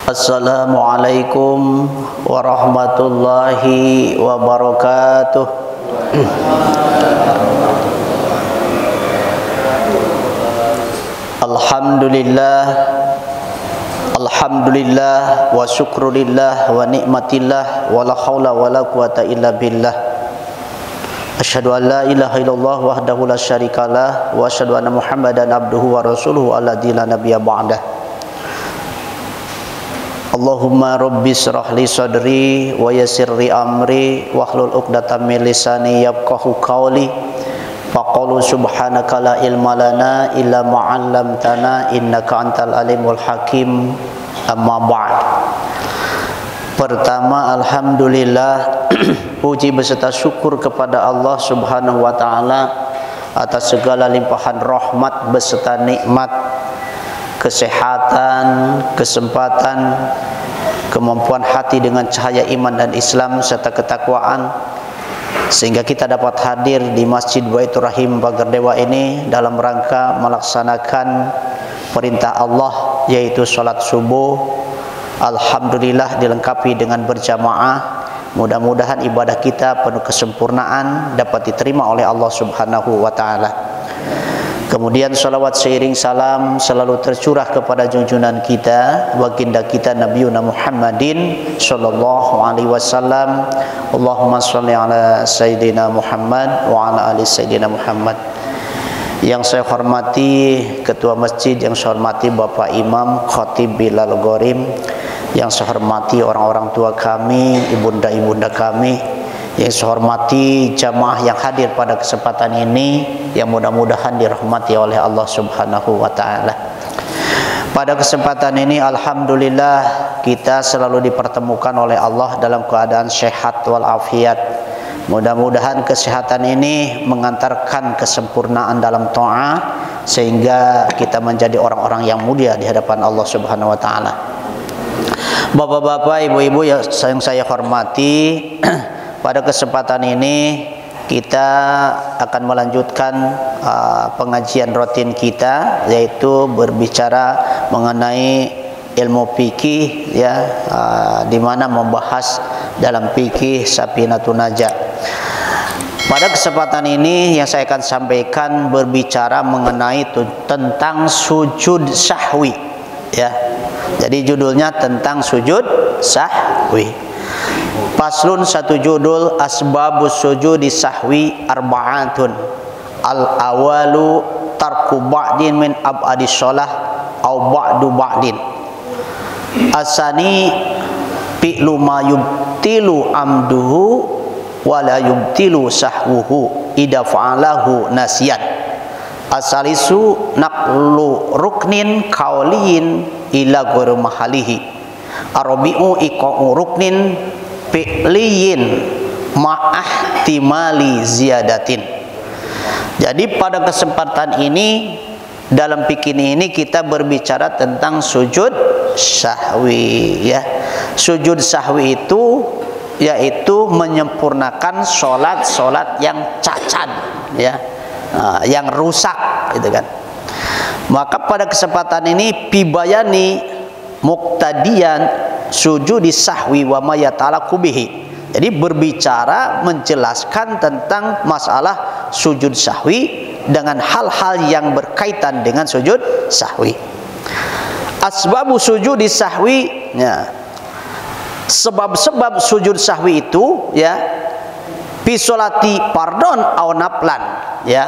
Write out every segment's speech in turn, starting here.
Assalamualaikum warahmatullahi wabarakatuh. Alhamdulillah wa syukrulillah wa ni'matillah wa la haula wa la quwata illa billah. Asyhadu an la ilaha illallah wahdahu la syarikalah wa asyhadu anna Muhammadan abduhu wa rasuluhu alladzi la nabiyya ba'dah. Allahumma rabbi shrah li sadri wa yassir li amri wahlul 'uqdatam min lisani yafqahu qawli. Faqalu subhanaka la ilma lana illa ma 'allamtana innaka antal alimul hakim. Amma ba'd. Pertama, alhamdulillah, puji beserta syukur kepada Allah Subhanahu wa taala atas segala limpahan rahmat beserta nikmat, kesehatan, kesempatan, kemampuan hati dengan cahaya iman dan Islam serta ketakwaan, sehingga kita dapat hadir di Masjid Baitur Rahim Pagar Dewa ini dalam rangka melaksanakan perintah Allah, yaitu salat subuh. Alhamdulillah dilengkapi dengan berjamaah. Mudah-mudahan ibadah kita penuh kesempurnaan dapat diterima oleh Allah Subhanahu wa taala. Kemudian salawat seiring salam selalu tercurah kepada junjungan kita, baginda kita Nabiuna Muhammadin sallallahu alaihi wasallam. Allahumma shalli ala sayyidina Muhammad wa ala ali sayyidina Muhammad. Yang saya hormati Ketua Masjid, yang saya hormati Bapak Imam Khatib Bilal Gorim, yang saya hormati orang-orang tua kami, ibunda-ibunda kami, yang saya hormati jamaah yang hadir pada kesempatan ini, yang mudah-mudahan dirahmati oleh Allah Subhanahu wa taala. Pada kesempatan ini alhamdulillah kita selalu dipertemukan oleh Allah dalam keadaan sehat walafiat. Mudah-mudahan kesehatan ini mengantarkan kesempurnaan dalam ta'ah, sehingga kita menjadi orang-orang yang mulia di hadapan Allah Subhanahu wa taala. Bapak-bapak, ibu-ibu yang saya hormati, pada kesempatan ini kita akan melanjutkan pengajian rutin kita, yaitu berbicara mengenai ilmu fikih, ya, di mana membahas dalam fikih Safinatun Najah. Pada kesempatan ini yang saya akan sampaikan berbicara mengenai tentang sujud sahwi, ya. Jadi judulnya tentang sujud sahwi. Faslun, satu judul, asbabus sujudi sahwi arba'atun. Al-awalu tarku ba'din min ab'adis shalah au ba'du ba'din. Asani fi'lu ma yubtilu amduhu wa la yubtilu sahwuhu idza fa'alahu nasiyan. Asalisu naqlu ruknin qauliyin ila ghairi mahalihi. Arabi'u iqa'u ruknin fi'liyin ma'ahtimali ziyadatin. Jadi pada kesempatan ini, dalam fikih ini kita berbicara tentang sujud sahwi, ya. Sujud sahwi itu yaitu menyempurnakan solat yang cacat, ya, yang rusak, gitu kan. Maka pada kesempatan ini pibayani muqtadiyan sujudi sahwi wa ma yata'allaqu bihi. Jadi berbicara menjelaskan tentang masalah sujud sahwi dengan hal-hal yang berkaitan dengan sujud sahwi. Asbabu sujudi sahwi, ya. Sebab-sebab sujud sahwi itu, ya, fi sholati pardon au naflan, ya.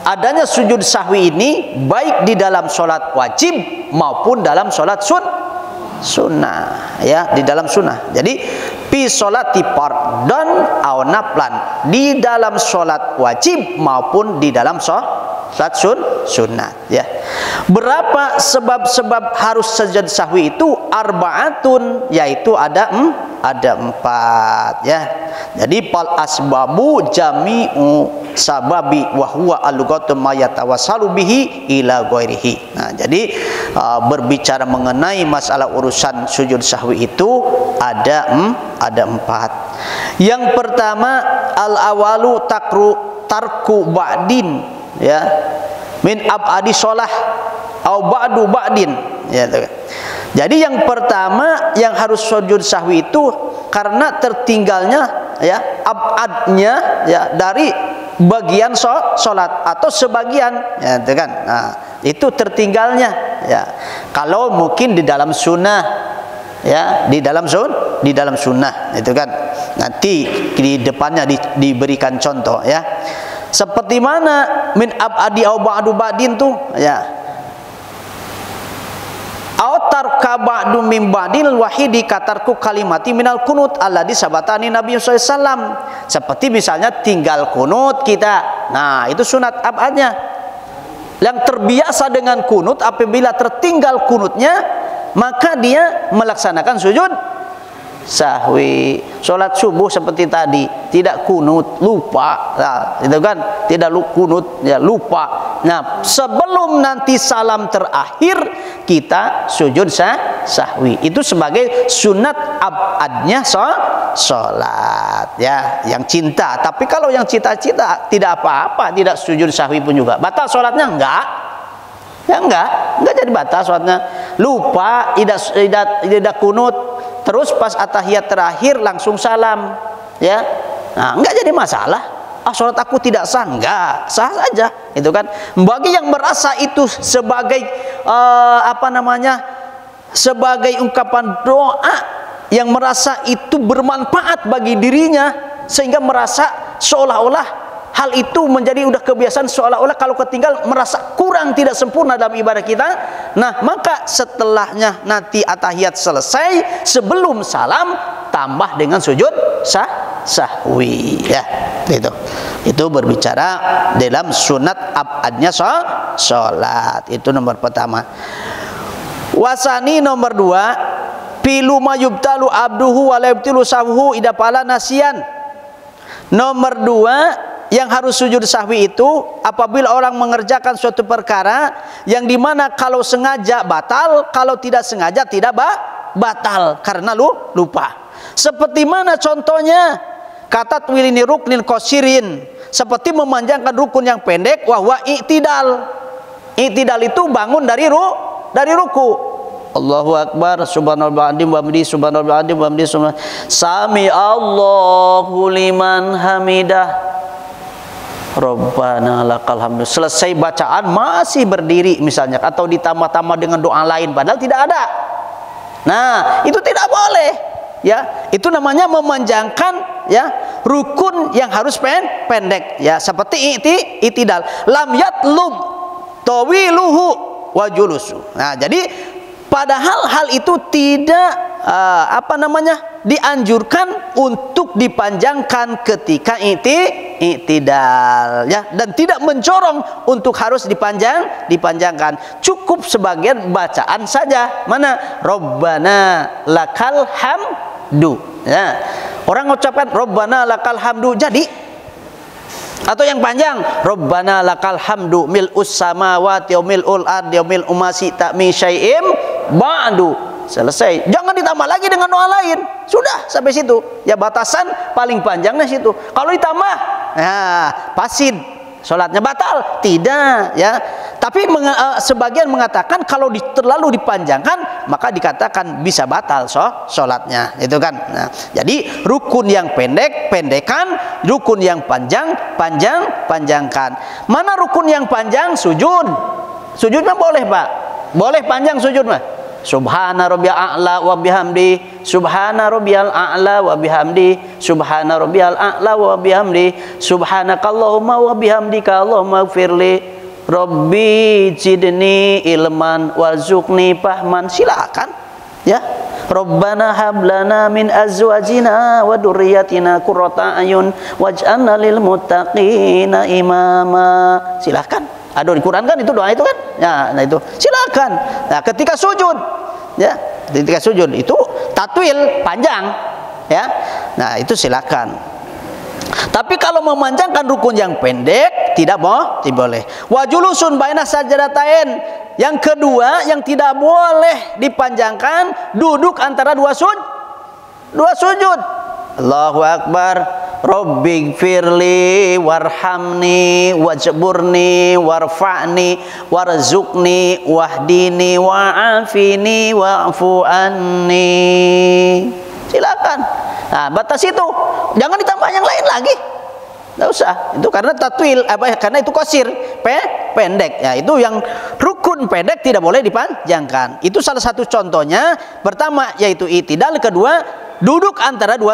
Adanya sujud sahwi ini baik di dalam sholat wajib maupun dalam sholat sunnah, ya, di dalam sunnah. Jadi fi sholati pardon au naflan, di dalam sholat wajib maupun di dalam sholat sunnah, ya. Berapa sebab-sebab harus sujud sahwi itu? Arba'atun, yaitu ada 4, ya. Jadi fal asbabu jami'u sababi wa huwa al-lughatu ma yatawassalu bihi ila ghairihi. Nah, jadi berbicara mengenai masalah urusan sujud sahwi itu ada 4. Yang pertama, al-awalu tarku ba'din, ya, min ab'adi sholah au ba'du ba'din, ya. Jadi yang pertama yang harus sujud sahwi itu karena tertinggalnya ya abadnya ya dari bagian sholat atau sebagian ya itu kan. Nah, itu tertinggalnya ya. Kalau mungkin di dalam sunnah ya, di dalam sunnah itu kan. Nanti di depannya diberikan contoh ya. Seperti mana min abadi au ba'du ba'din tuh ya. Autar kabadu min ba'dil wahidi katarku kalimati minal kunut alladhi sabatani Nabi SAW. Seperti misalnya tinggal kunut kita. Nah, itu sunat abadnya. Yang terbiasa dengan kunut apabila tertinggal kunutnya, maka dia melaksanakan sujud sahwi. Sholat subuh seperti tadi tidak kunut, lupa, nah, itu kan tidak kunut ya, lupa. Nah, sebelum nanti salam terakhir kita sujud sahwi. Itu sebagai sunat abadnya sholat ya, yang cinta. Tapi kalau yang cita-cita tidak apa-apa, tidak sujud sahwi pun juga batal sholatnya. Enggak ya, enggak jadi batal sholatnya. Lupa tidak kunut, terus pas atahiyat terakhir langsung salam ya, nah enggak jadi masalah. Sholat aku tidak sah, enggak, sah saja itu kan. Bagi yang merasa itu sebagai sebagai ungkapan doa, yang merasa itu bermanfaat bagi dirinya sehingga merasa seolah-olah hal itu menjadi udah kebiasaan, seolah-olah kalau ketinggal merasa kurang, tidak sempurna dalam ibadah kita. Nah, maka setelahnya nanti atahiyat selesai, sebelum salam tambah dengan sujud sahwi ya. Itu berbicara dalam sunat abadnya sholat. Itu nomor pertama. Wasani nomor dua, pilu mayubtalu abduhu wa la yubtilu sahwu idapala nasian. Nomor dua, yang harus sujud sahwi itu apabila orang mengerjakan suatu perkara yang dimana kalau sengaja batal, kalau tidak sengaja tidak batal karena lupa. Seperti mana contohnya? Kata twilini ruknin qasirin, seperti memanjangkan rukun yang pendek, wahwa i'tidal. I'tidal itu bangun dari ruku. Allahu akbar, subhanallah wa bihamdihi, subhanallah wa bihamdihi, sami Allahu liman hamidah, Rabbana lakal hamdu. Selesai bacaan masih berdiri misalnya, atau ditambah-tambah dengan doa lain padahal tidak ada. Nah, itu tidak boleh ya. Itu namanya memanjangkan ya rukun yang harus pendek ya, seperti i'tidal. Lam yatlub tawiluhu wa julusu. Nah, jadi padahal hal itu tidak dianjurkan untuk dipanjangkan ketika i'tidal ya, dan tidak mencorong untuk harus dipanjangkan. Cukup sebagian bacaan saja. Mana? Rabbana lakal hamdu ya. Orang mengucapkan Rabbana lakal hamdu jadi, atau yang panjang Rabbana lakal hamdu mil'us samawati wa mil'ul ardi wa mil'u ma syi'ta min syai'in ba'du. Selesai, jangan ditambah lagi dengan doa lain. Sudah sampai situ ya, batasan paling panjangnya situ. Kalau ditambah, nah pasid, sholatnya batal. Tidak ya. Tapi sebagian mengatakan kalau terlalu dipanjangkan maka dikatakan bisa batal sholatnya, itu kan. Nah, jadi rukun yang pendekkan, rukun yang panjangkan. Mana rukun yang panjang? Sujudnya boleh, Pak. Boleh panjang sujud mah. Subhana rabbiyal a'la wa bihamdi, subhana rabbiyal a'la wa bihamdi, subhana rabbiyal a'la wa bihamdi, subhanakallahumma wa bihamdika Allahumma ighfirli, rabbi zidni ilman warzuqni fahman. Silakan ya. Rabbana hablana min azwajina wa dzurriyyatina qurrata ayun waj'alna lil muttaqina imama. Silakan. Ada di Quran kan itu doa itu kan? Ya, nah itu silakan. Nah, ketika sujud ya, ketika sujud itu tatwil panjang ya. Nah, itu silakan. Tapi kalau memanjangkan rukun yang pendek tidak boleh. Wa julusun baina sajdatain. Yang kedua yang tidak boleh dipanjangkan, duduk antara dua sujud. Allahu akbar, Rabbighfirli warhamni wajburni warfa'ni warzuqni wahdini wa'afini wa'fu anni. Silakan. Nah, batas itu. Jangan ditambah yang lain lagi. Enggak usah. Itu karena tatwil, karena itu qasir, pendek. Ya, itu yang rukun pendek tidak boleh dipanjangkan. Itu salah satu contohnya. Pertama yaitu i'tidal, kedua duduk antara dua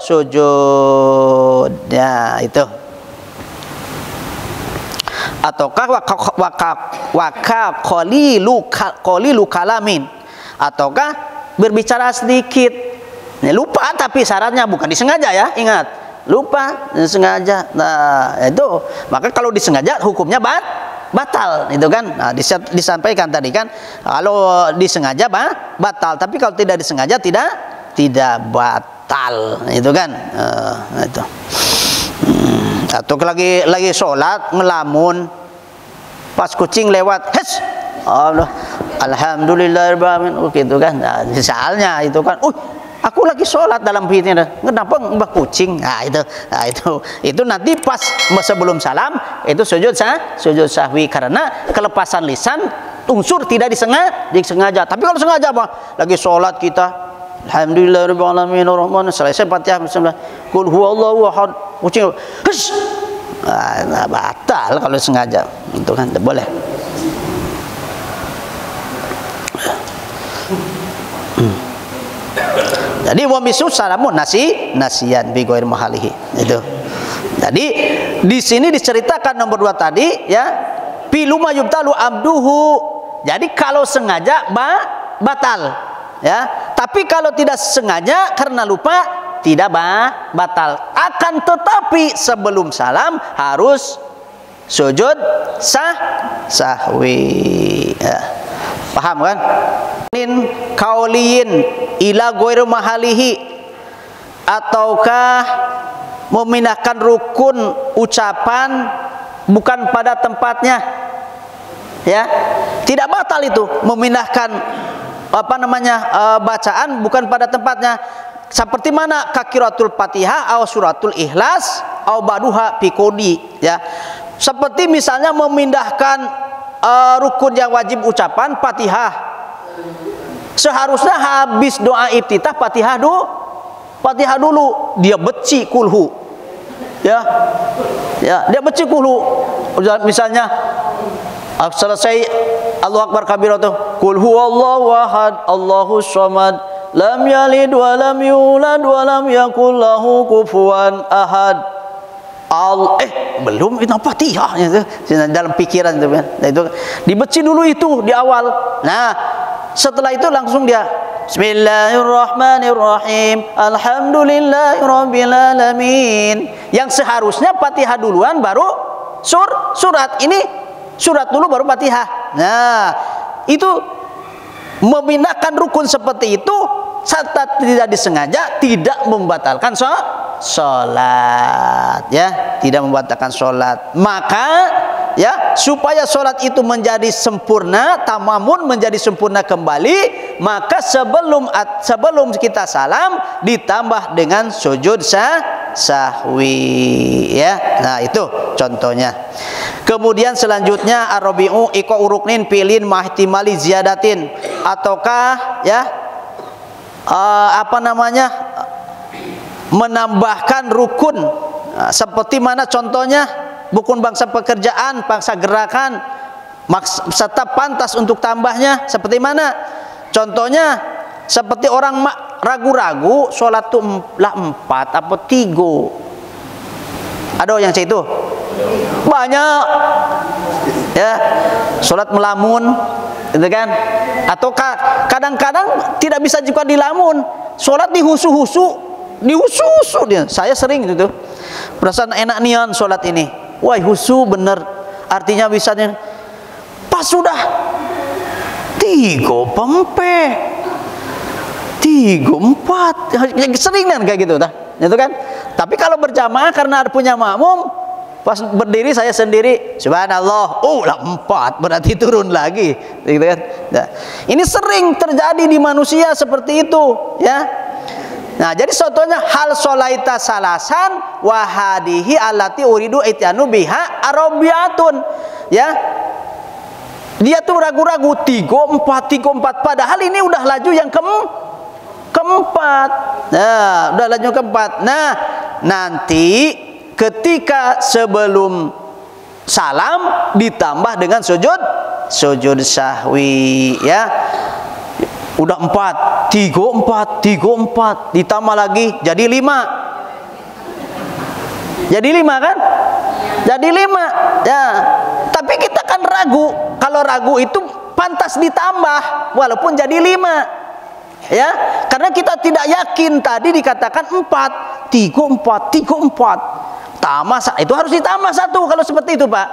sujud. Ya, itu. Ataukah qalilu kalamin, ataukah berbicara sedikit. Ini lupa tapi syaratnya bukan disengaja ya, ingat. Lupa disengaja. Nah, itu maka kalau disengaja hukumnya batal, itu kan. Nah, disampaikan tadi kan, kalau disengaja batal, tapi kalau tidak disengaja tidak batal, itu kan. Itu. Atau lagi sholat ngelamun, pas kucing lewat, hes, Allah, alhamdulillahirobbilalamin, gitu kan. Nah, misalnya itu kan, aku lagi sholat dalam pikiran, kenapa mbak kucing? Nah itu nanti pas sebelum salam itu sujud sahwi, karena kelepasan lisan unsur tidak disengaja. Tapi kalau sengaja apa? Lagi sholat kita, alhamdulillahirobbilalamin, selesai Fatihah, bismillah, qul huwallahu ahad, kucing, hush, nah, batal kalau sengaja, itu kan tidak boleh. Jadi wa misu salamun nasiyan bi ghairi mahalihi. Itu. Jadi di sini diceritakan nomor 2 tadi ya, piluma yubtalu abduhu. Jadi kalau sengaja batal ya. Tapi kalau tidak sengaja karena lupa tidak batal. Akan tetapi sebelum salam harus sujud sahwi. Ya. Paham kan? Min kauliin ila ghairi mahalihi, ataukah memindahkan rukun ucapan bukan pada tempatnya, ya, tidak batal itu memindahkan bacaan bukan pada tempatnya. Seperti mana kakiratul Fatihah atau suratul Ikhlas atau baduha pikodi, ya, seperti misalnya memindahkan rukun yang wajib ucapan Fatihah, seharusnya habis doa iftitah Fatihah dulu dia beci kulhu, ya dia beci kulhu. Misalnya selesai Allahu Akbar kabir itu qul huwallahu ahad Allahus samad lam yalid wa lam yulad wa lam yakul lahu kufuwan ahad. Belum itu Fatihah dalam pikiran itu dibaca dulu itu di awal. Nah, setelah itu langsung dia Bismillahirrahmanirrahim Alhamdulillahirabbil alamin. Yang seharusnya Fatihah duluan baru surat. Ini surat dulu baru Fatihah. Nah, itu memindahkan rukun seperti itu serta tidak disengaja tidak membatalkan sholat, ya, tidak membatalkan sholat. Maka ya, supaya sholat itu menjadi sempurna, tamamun menjadi sempurna kembali, maka sebelum kita salam ditambah dengan sujud sahwi, ya. Nah, itu contohnya. Kemudian selanjutnya arabi'u iko uruknin pilin mahtimali ziyadatin, ataukah ya menambahkan rukun, seperti mana contohnya rukun bangsa pekerjaan, bangsa gerakan, serta pantas untuk tambahnya seperti mana? Contohnya seperti orang ragu-ragu sholat itu 4 apa 3. Ada yang itu banyak, ya, sholat melamun, gitu kan? Atau kadang-kadang tidak bisa juga dilamun, sholat dihusu-husu dia. Saya sering gitu, perasaan enak nian sholat ini, wah husu bener, artinya bisanya pas sudah 3 pempe 3 4 sering kan kayak gitu itu kan. Tapi kalau berjamaah karena punya makmum, pas berdiri saya sendiri subhanallah, 4 berarti turun lagi, gitu kan. Nah, ini sering terjadi di manusia seperti itu, ya. Nah, jadi contohnya hal solaita salasan wahadihi alati uridu ityanu biha arabiatun. Ya. Dia tuh ragu-ragu 3, 4 padahal ini udah laju yang keempat. Nah, udah laju keempat. Nah, nanti ketika sebelum salam ditambah dengan sujud sahwi, ya. Udah 4, 3, 4 ditambah lagi jadi 5. Jadi 5 kan? Jadi 5. Ya. Tapi kita kan ragu. Kalau ragu itu pantas ditambah walaupun jadi 5. Ya, karena kita tidak yakin tadi dikatakan 4, 3, 4. Itu harus ditambah 1 kalau seperti itu, Pak.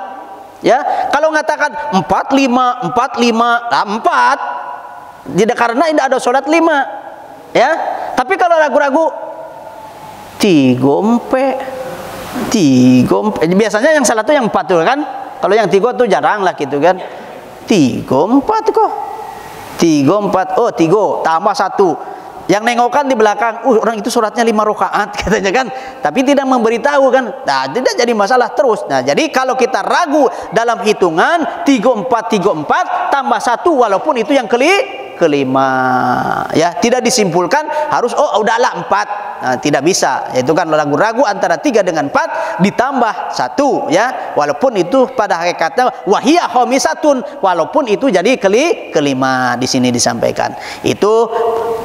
Ya, kalau mengatakan 4, 5, 4. Tidak, karena tidak ada sholat 5, ya. Tapi kalau ragu-ragu 3, biasanya yang salah tuh yang 4 tuh kan. Kalau yang 3 tuh jarang lah gitu kan. 3, 4 kok. 3, 4. Oh, 3 tambah 1. Yang nengokan di belakang, orang itu sholatnya 5 rakaat katanya kan. Tapi tidak memberitahu kan. Nah, tidak jadi masalah terus. Nah, jadi kalau kita ragu dalam hitungan 3, 4 tambah 1 walaupun itu yang kelima, ya, tidak disimpulkan harus udahlah 4. Nah, tidak bisa. Itu kan ragu-ragu antara 3 dengan 4 ditambah 1, ya, walaupun itu pada hakikatnya wahiyya khamisatun, walaupun itu jadi kelima di sini disampaikan. Itu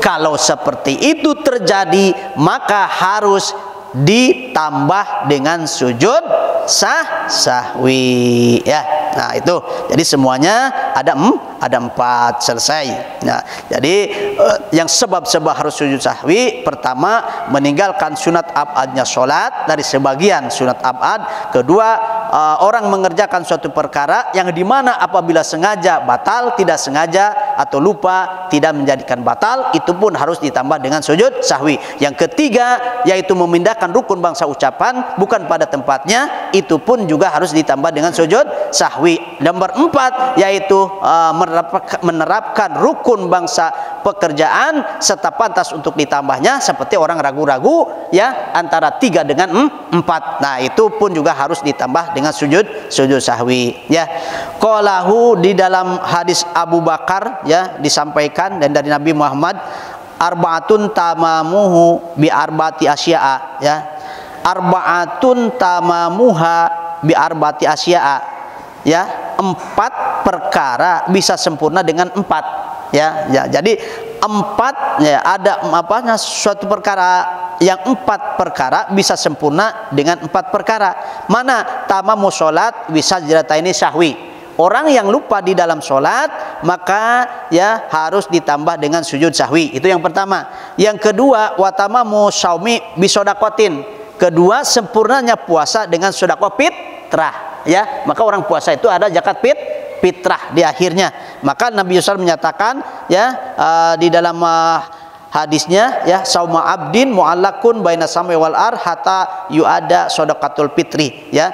kalau seperti itu terjadi maka harus ditambah dengan sujud sahwi, ya. Nah, itu jadi semuanya ada 4 selesai. Nah, jadi yang sebab-sebab harus sujud sahwi, pertama meninggalkan sunat abadnya sholat dari sebagian sunat abad. Kedua, orang mengerjakan suatu perkara yang dimana apabila sengaja batal, tidak sengaja atau lupa tidak menjadikan batal, itu pun harus ditambah dengan sujud sahwi. Yang ketiga yaitu memindahkan rukun bangsa ucapan bukan pada tempatnya, itu pun juga harus ditambah dengan sujud sahwi. Nomor 4 yaitu menerapkan rukun bangsa pekerjaan serta pantas untuk ditambahnya, seperti orang ragu-ragu, ya, antara 3 dengan 4. Nah, itu pun juga harus ditambah dengan sujud sahwi, ya. Qalahu di dalam hadis Abu Bakar, ya, disampaikan dan dari Nabi Muhammad, arba'atun tamamuhu bi arba'ati asya'a, ya. Arba'atun tamamuha bi arba'ati asya'a, ya. 4 perkara bisa sempurna dengan 4, ya. Jadi 4, ya, ada suatu perkara yang 4 perkara bisa sempurna dengan 4 perkara. Mana? Tamamu sholat bisa sajdatain sahwi. Orang yang lupa di dalam sholat maka, ya, harus ditambah dengan sujud sahwi. Itu yang pertama. Yang kedua, watamamu shaumi bisodakotin. Kedua, sempurnanya puasa dengan sedekah fitrah, ya. Maka orang puasa itu ada zakat fitrah di akhirnya. Maka Nabi SAW menyatakan, ya, di dalam hadisnya, ya, sauma abdin mu'allakun baina samai wal ar hatta yu'ada sedekatul fitri, ya.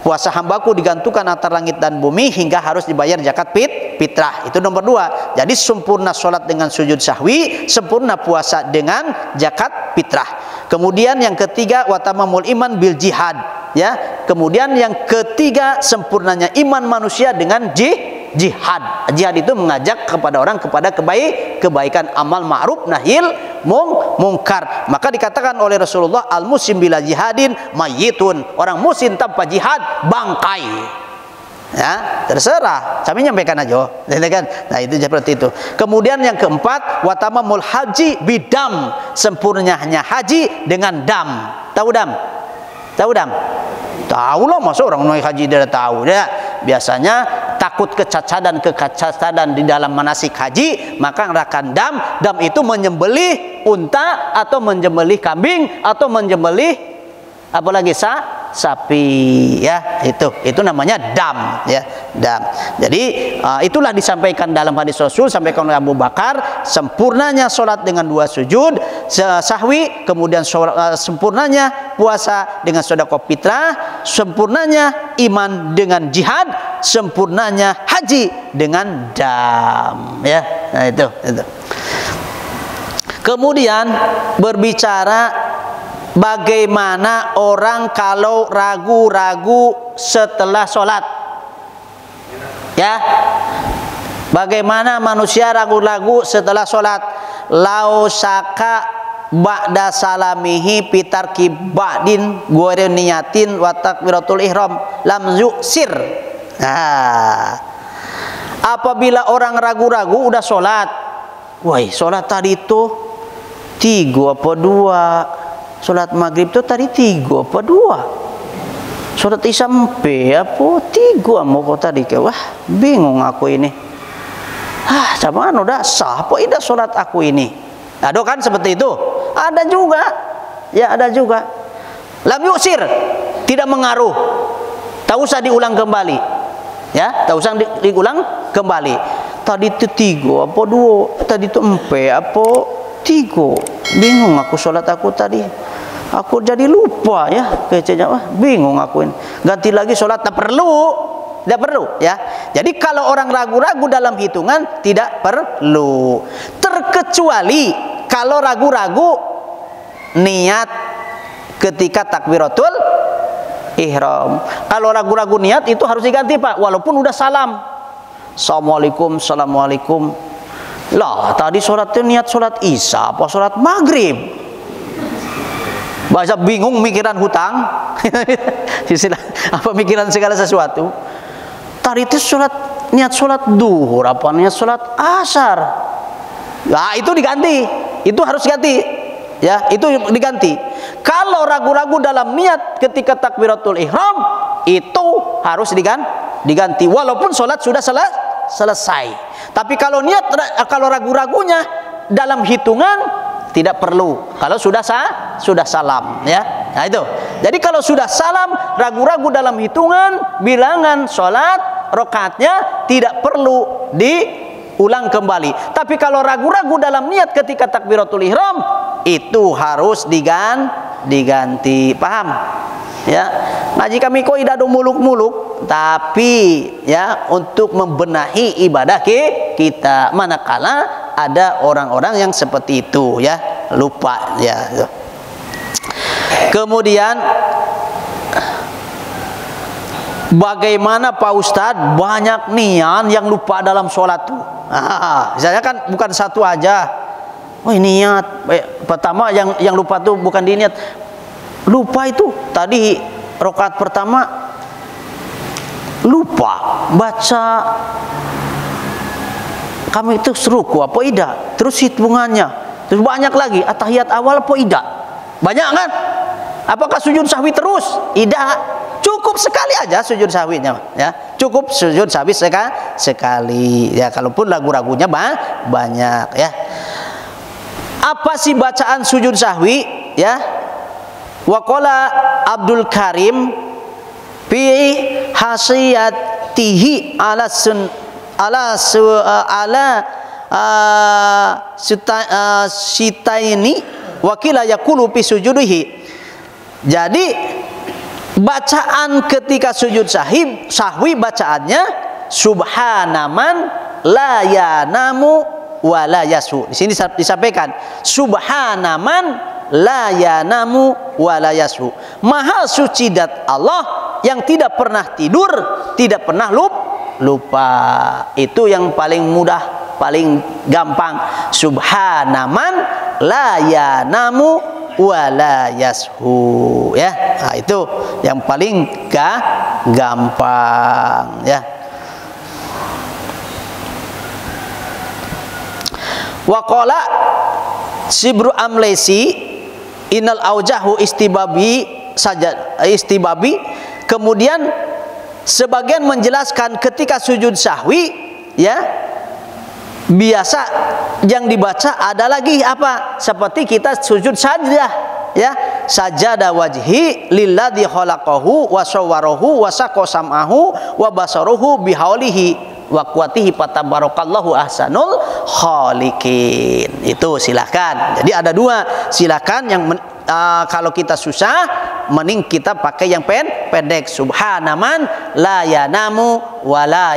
Puasa hambaku digantungkan antara langit dan bumi hingga harus dibayar zakat fitrah. Itu nomor 2. Jadi sempurna sholat dengan sujud sahwi, sempurna puasa dengan zakat fitrah. Kemudian yang ketiga, watamamul iman bil jihad, ya. Kemudian yang ketiga, sempurnanya iman manusia dengan jihad. Jihad itu mengajak kepada orang kepada kebaikan, amal ma'ruf nahil mungkar. Maka dikatakan oleh Rasulullah, al muslim bila jihadin mayyitun. Orang muslim tanpa jihad bangkai. Ya, terserah. Kami nyampaikan aja, kan? Nah, itu seperti itu. Kemudian yang keempat, watamamul haji bidam. Sempurnanya haji dengan dam. Tahu dam? Tahu dam? Tahu lah, masa orang naik haji dia tahu, ya. Biasanya takut kecacatan di dalam manasik haji, maka ngerakan dam itu menyembelih unta atau menyembelih kambing atau menyembelih apalagi sapi, ya. Itu namanya dam, ya, dam. Jadi itulah disampaikan dalam hadis Rasul, sampaikan oleh Abu Bakar, sempurnanya sholat dengan 2 sujud sahwi, kemudian sempurnanya puasa dengan sedekah fitrah, sempurnanya iman dengan jihad, sempurnanya haji dengan dam, ya. Nah, itu. Kemudian berbicara bagaimana orang kalau ragu-ragu setelah sholat. Ya, bagaimana manusia ragu-ragu setelah sholat. Lau saka ba'da salamihi pitarki ba'din gue niyatin wa takbiratul ihram lam yu'sir. Nah, apabila orang ragu-ragu udah sholat, woi sholat tadi itu 3 apa 2, sholat maghrib itu tadi 3 apa 2, sholat isya 4 apa 3 mau kok tadi ke, wah bingung aku ini, cuman udah sah apa tidak sholat aku ini. Ada kan seperti itu, ada juga, ya ada juga. Lam yusir, tidak mengaruh, tak usah diulang kembali, ya tak usah diulang kembali. Tadi itu 3 apa 2, tadi itu 4 apa 3, bingung aku sholat aku tadi, aku jadi lupa ya kecenya, wah bingung aku ini, ganti lagi sholat, tak perlu, tidak perlu ya. Jadi kalau orang ragu-ragu dalam hitungan tidak perlu, terkecuali kalau ragu-ragu niat ketika takbiratul ihram. Kalau ragu-ragu niat itu harus diganti Pak, walaupun udah salam, assalamualaikum, assalamualaikum. Lah tadi sholatnya niat sholat isya apa sholat maghrib, bahasa bingung mikiran hutang apa mikiran segala sesuatu. Tadi itu sholat niat sholat duhur apa niat sholat asar. Nah itu diganti, itu harus ganti ya, itu diganti. Kalau ragu-ragu dalam niat ketika takbiratul ihram itu harus diganti walaupun sholat sudah selesai. Tapi kalau niat, kalau ragu-ragunya dalam hitungan tidak perlu, kalau sudah salam ya. Nah itu. Jadi kalau sudah salam, ragu-ragu dalam hitungan bilangan sholat rakaatnya tidak perlu diulang kembali. Tapi kalau ragu-ragu dalam niat ketika takbiratul ihram itu harus diganti. Paham? Ya, ngaji kami kok tidak ada muluk-muluk, tapi ya untuk membenahi ibadah kita manakala ada orang-orang yang seperti itu ya, lupa ya. Kemudian bagaimana Pak Ustadz banyak nian yang lupa dalam sholat tuh. Misalnya kan bukan satu aja. Oh niat pertama yang lupa tuh bukan di niat. Lupa itu tadi rakaat pertama lupa baca kami itu ruku apa tidak, terus hitungannya, terus banyak lagi atahiyat awal apa tidak, banyak kan? Apakah sujud sahwi terus? Tidak, cukup sekali aja sujud sahwinya ya, cukup sujud sahwi sekali ya, kalaupun ragu-ragunya banyak ya. Apa sih bacaan sujud sahwi ya? Waqala Abdul Karim fi hasiyatihi ala sitaini wakila yakulu fi sujudihi. Jadi bacaan ketika sujud sahwi bacaannya subhanaman la yanamu wa la yasu. Di sini disampaikan subhanaman la yanamu wa la yasu. Maha suci dat Allah yang tidak pernah tidur, tidak pernah lupa. Itu yang paling mudah, paling gampang. Subhanaman la yanamu wa la yasu ya. Nah, itu yang paling gampang ya. Waqala Sibru Amlesi innal aujahu istibabi saja istibabi. Kemudian sebagian menjelaskan ketika sujud sahwi ya biasa yang dibaca ada lagi apa, seperti kita sujud sajdah ya, sajada wajhi lilladzi khalaqahu wa sawwarahu wa saqa sam'ahu wa basaruhu bihaulihi wa quwwatihi fatabarakallahu ahsanul khaliqin. Itu silakan. Jadi ada dua, silakan yang kalau kita susah mending kita pakai yang pendek, subhanaman la yanamu wa la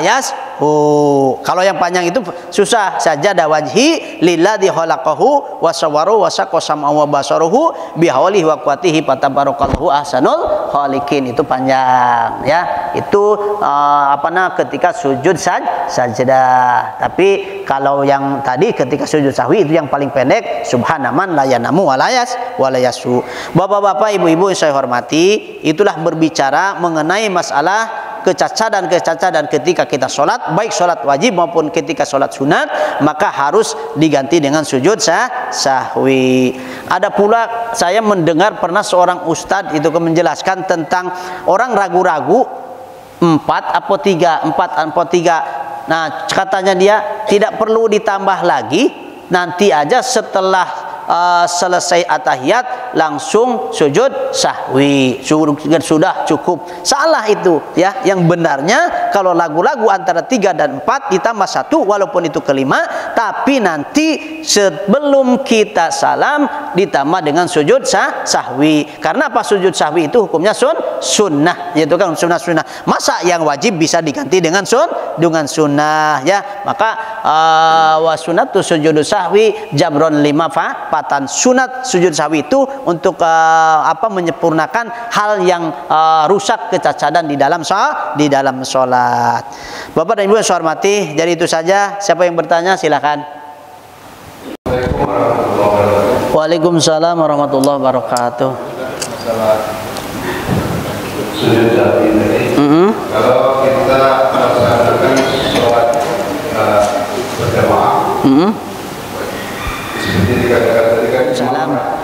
Kalau yang panjang itu susah. Sajada wajhi lilladzi khalaqahu wa sawwaru wa saqasama wa basaruhu bihaulihi wa quwwatihi fatabarakallahu ahsanul khaliqin. Itu panjang ya. Itu ketika sujud sajdah. Tapi kalau yang tadi ketika sujud sahwi itu yang paling pendek, subhanaman la yanamu wa la yasu. Bapak-bapak, ibu-ibu yang saya hormati, itulah berbicara mengenai masalah kecacadan ketika kita sholat, baik sholat wajib maupun ketika sholat sunat, maka harus diganti dengan sujud sahwi. Ada pula saya mendengar pernah seorang ustadz itu menjelaskan tentang orang ragu-ragu 4 atau 3. Nah, katanya dia tidak perlu ditambah lagi, nanti aja setelah selesai atahiyat langsung sujud sahwi, sudah cukup. Salah itu ya. Yang benarnya kalau lagu-lagu antara 3 dan 4 ditambah 1 walaupun itu kelima, tapi nanti sebelum kita salam ditambah dengan sujud sahwi. Karena apa? Sujud sahwi itu hukumnya sunnah, yaitu kan sunnah. Masa yang wajib bisa diganti dengan sunnah ya? Maka wa sunnatu sujud sahwi jabron 5 patan. Sunat sujud sahwi itu untuk menyempurnakan hal yang rusak kecacadan di dalam sholat. Bapak dan Ibu yang saya hormati, jadi itu saja. Siapa yang bertanya silakan. Waalaikumsalam warahmatullahi wabarakatuh. Sujud sahwi ini, kalau kita melaksanakan sholat berjamaah, seperti dikatakan tadi kan,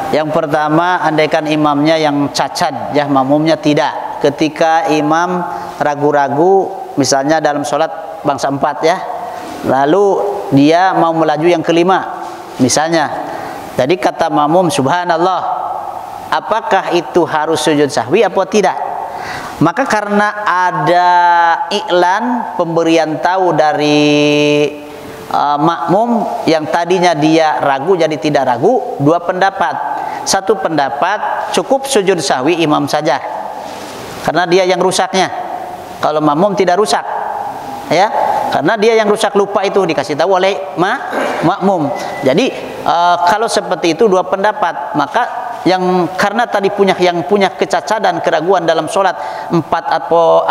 yang pertama, andaikan imamnya yang cacat, ya makmumnya tidak. Ketika imam ragu-ragu, misalnya dalam sholat bangsa 4 ya, lalu dia mau melaju yang kelima, misalnya. Jadi kata makmum subhanallah, apakah itu harus sujud sahwi atau tidak? Maka karena ada iklan pemberian tahu dari makmum yang tadinya dia ragu jadi tidak ragu, 2 pendapat. Satu pendapat cukup sujud sahwi imam saja, karena dia yang rusaknya. Kalau makmum tidak rusak, ya, karena dia yang rusak, lupa itu dikasih tahu oleh makmum. Jadi kalau seperti itu 2 pendapat. Maka yang karena tadi yang punya kecacadan keraguan dalam sholat 4 atau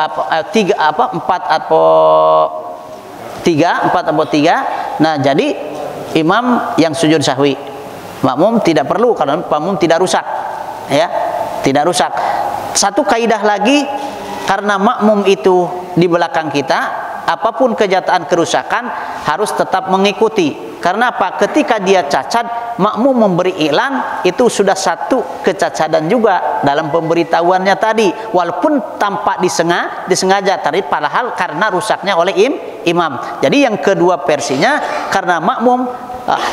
3. Nah, jadi imam yang sujud sahwi, makmum tidak perlu karena makmum tidak rusak, ya, tidak rusak. Satu kaidah lagi, karena makmum itu di belakang kita, apapun kejadian kerusakan harus tetap mengikuti. Karena apa? Ketika dia cacat, makmum memberi iklan, itu sudah satu kecacadan juga dalam pemberitahuannya tadi, walaupun tampak disengaja, tapi padahal karena rusaknya oleh imam. Jadi yang kedua versinya, karena makmum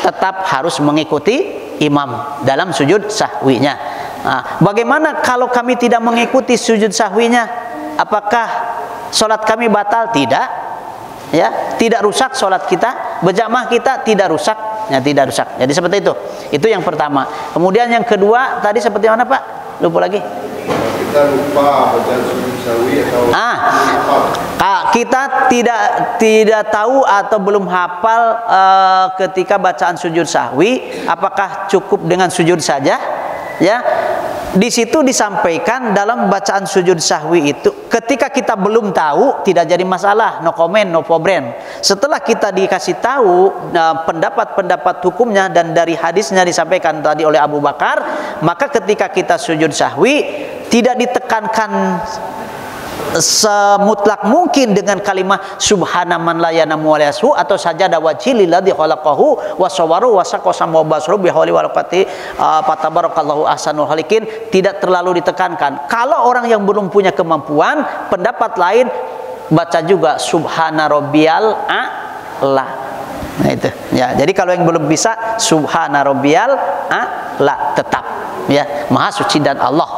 tetap harus mengikuti imam dalam sujud sahwinya. Nah, bagaimana kalau kami tidak mengikuti sujud sahwinya? Apakah sholat kami batal? Tidak. Ya, tidak rusak sholat kita, berjamaah kita tidak rusak, ya, tidak rusak. Jadi seperti itu. Itu yang pertama. Kemudian yang kedua tadi seperti mana Pak? Lupa lagi. Kita lupa bacaan sujud sahwi atau kita tidak tahu atau belum hafal ketika bacaan sujud sahwi, apakah cukup dengan sujud saja? Ya. Di situ disampaikan dalam bacaan sujud sahwi itu, ketika kita belum tahu tidak jadi masalah, no comment, no problem. Setelah kita dikasih tahu pendapat-pendapat hukumnya dan dari hadisnya disampaikan tadi oleh Abu Bakar, maka ketika kita sujud sahwi tidak ditekankan semutlak mungkin dengan kalimat subhanaman la yanamu wa la yasu atau sajada wajhi lilladzi khalaqahu wa sawwaru wa saqasama wa basru bihauli wal quwwati fatabarakallahu ahsanul khaliqin. Tidak terlalu ditekankan. Kalau orang yang belum punya kemampuan, pendapat lain baca juga subhana rabbiyal a'la. Nah itu ya. Jadi kalau yang belum bisa subhana rabbiyal a'la tetap ya, maha suci dan Allah,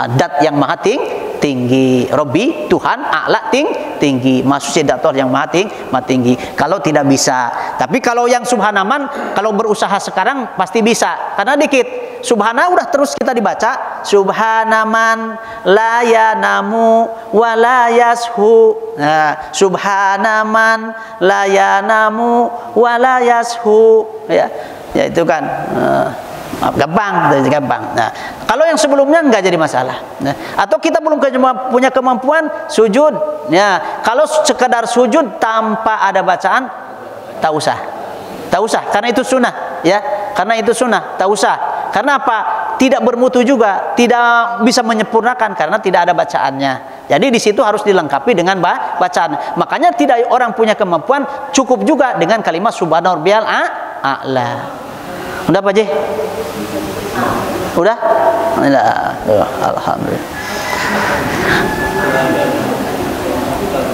adat yang maha tinggi. Robbi, Tuhan, a'la, tinggi. Maksudnya dator yang maha tinggi. Kalau tidak bisa. Tapi kalau yang subhanaman, kalau berusaha sekarang pasti bisa. Karena dikit. Subhana udah terus kita dibaca. Subhanaman la yanamu wa la yashu. Nah, subhanaman la yanamu wa la yashu. Ya itu kan gampang. Nah, kalau yang sebelumnya enggak jadi masalah. Nah, atau kita belum punya kemampuan sujud. Ya, kalau sekedar sujud tanpa ada bacaan, tak usah, karena itu sunnah. Ya, karena itu sunnah, tak usah. Karena apa? Tidak bermutu juga, tidak bisa menyempurnakan karena tidak ada bacaannya. Jadi di situ harus dilengkapi dengan bacaan. Makanya tidak orang punya kemampuan, cukup juga dengan kalimat subhana rabbiyal a'la. Udah Pak Ji? Udah? Alhamdulillah.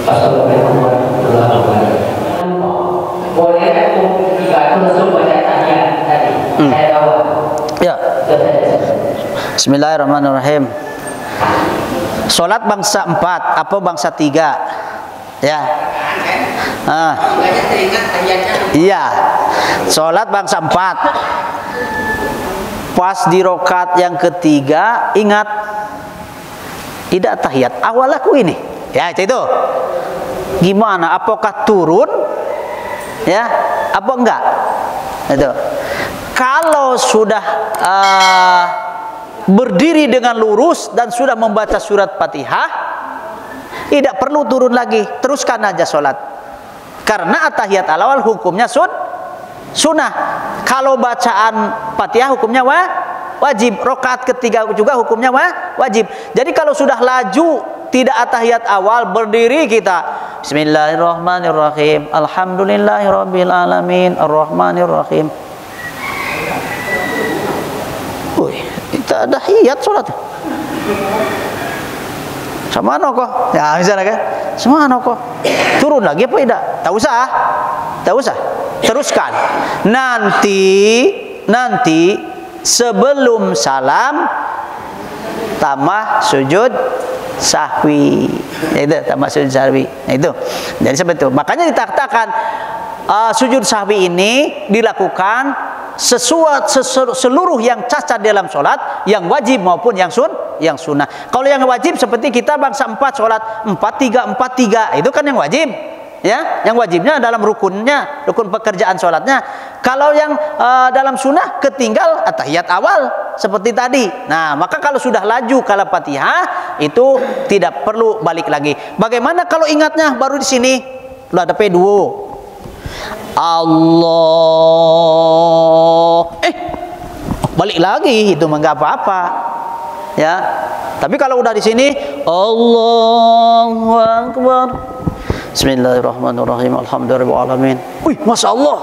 Assalamualaikum warahmatullahi wabarakatuh. Boleh aku juga langsung baca tanya tadi. Saya tahu. Ya. Bismillahirrahmanirrahim. Salat bangsa 4 apa bangsa 3? Ya. Iya. Salat bangsa 4. Pas di rokat yang ketiga ingat tidak tahiyat awal aku ini. Ya, itu. Gimana? Apakah turun? Ya, apa enggak? Itu. Kalau sudah berdiri dengan lurus dan sudah membaca surat Fatihah, tidak perlu turun lagi, teruskan aja sholat. Karena at-tahiyat al-awal hukumnya sunnah. Kalau bacaan Fatihah hukumnya wajib. Rakaat ketiga juga hukumnya wajib. Jadi kalau sudah laju tidak at-tahiyat awal, berdiri kita Bismillahirrahmanirrahim, Alhamdulillahirabbil alamin, Arrahmanirrahim. Kita ada tahiyat sholat. Sama kok. Ya misalnya kan. Sama kok. Turun lagi apa tidak? Tak usah. Teruskan. Nanti sebelum salam tambah sujud sahwi. Itu tambah sujud sahwi. Nah, itu. Jadi seperti itu. Makanya dikatakan sujud sahwi ini dilakukan seluruh yang cacat dalam sholat, yang wajib maupun yang sunnah. Kalau yang wajib seperti kita bangsa 4 sholat 4-3 itu kan yang wajib. Ya, yang wajibnya dalam rukun pekerjaan sholatnya. Kalau yang dalam sunnah ketinggal at-tahiyat awal seperti tadi. Nah, maka kalau sudah laju kalam Fatihah itu tidak perlu balik lagi. Bagaimana kalau ingatnya baru di sini? Udah ada P2. Allah. Balik lagi itu enggak apa-apa. Ya. Tapi kalau udah di sini Allahu Akbar. Bismillahirrahmanirrahim. Alhamdulillahirabbil alamin. Wih, Masya Allah.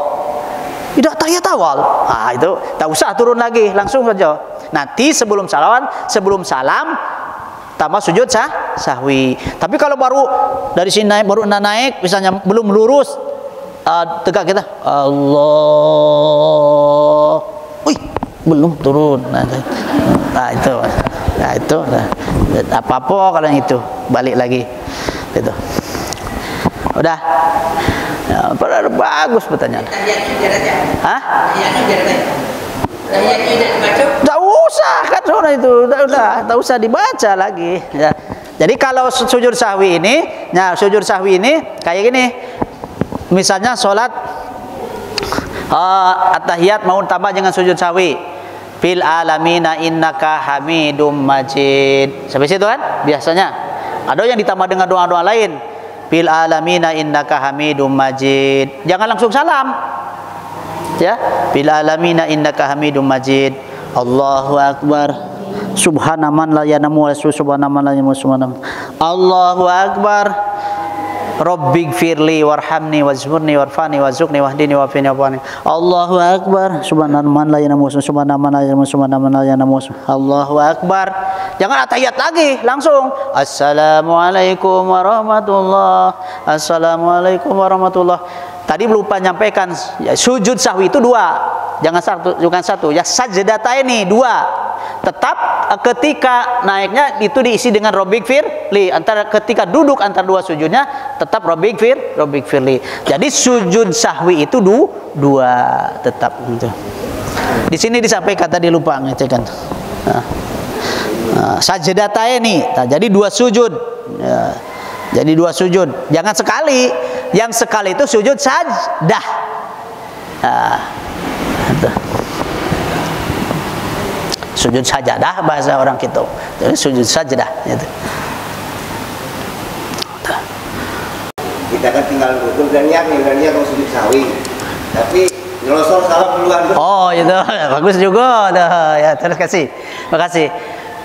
Tidak tahiyat awal. Itu tak usah turun lagi, langsung saja. Nanti sebelum salam tambah sujud sahwi. Tapi kalau baru dari sini baru naik misalnya belum lurus tegak kita Allah. Wih, belum turun. Nah itu apa-apa kalau yang itu balik lagi itu. Udah. Ya, bagus pertanyaan. Hah? Tidak usah kan soal itu, tidak usah dibaca lagi. Ya. Jadi kalau sujud sahwi ini, kayak gini. Misalnya sholat at-tahiyat mau tambah dengan sujud sahwi. Fil alamina innaka hamidum majid. Sampai situ kan? Biasanya. Ada yang ditambah dengan doa-doa lain. Fil alamina innaka hamidum majid. Jangan langsung salam. Ya, fil alamina innaka hamidum majid. Allahu akbar. Subhanaman la yanamu wa subhanaman la yanamu subhanaman. Allahu akbar. Rabbighfirli warhamni wazhurni warfani wazukni wahdini wafini wafani. Allahu akbar. Subhanaman la yanamu subhanaman la yanamu subhanaman la yanamu. Allahu akbar. Jangan at-tahiyat lagi, langsung Assalamualaikum warahmatullah. Assalamualaikum warahmatullah. Tadi lupa nyampaikan ya, sujud sahwi itu 2. bukan satu ya, sajdataini dua. Tetap ketika naiknya itu diisi dengan Rabbik firli, antara ketika duduk antara dua sujudnya tetap Rabbik firli. Jadi sujud sahwi itu dua tetap gitu. Di sini disampaikan tadi lupa ngecekkan. Sajdataini. Nah, jadi dua sujud. Ya. Jadi dua sujud. Jangan sekali. Yang sekali itu sujud sajdah. Sujud sajadah bahasa orang kita. Jadi sujud sajdah gitu. Kita kan tinggal rukun dan niat mau sujud sahwi. Tapi nyelosor salah duluan. Oh, itu bagus juga. Ya, terus kasih. Makasih.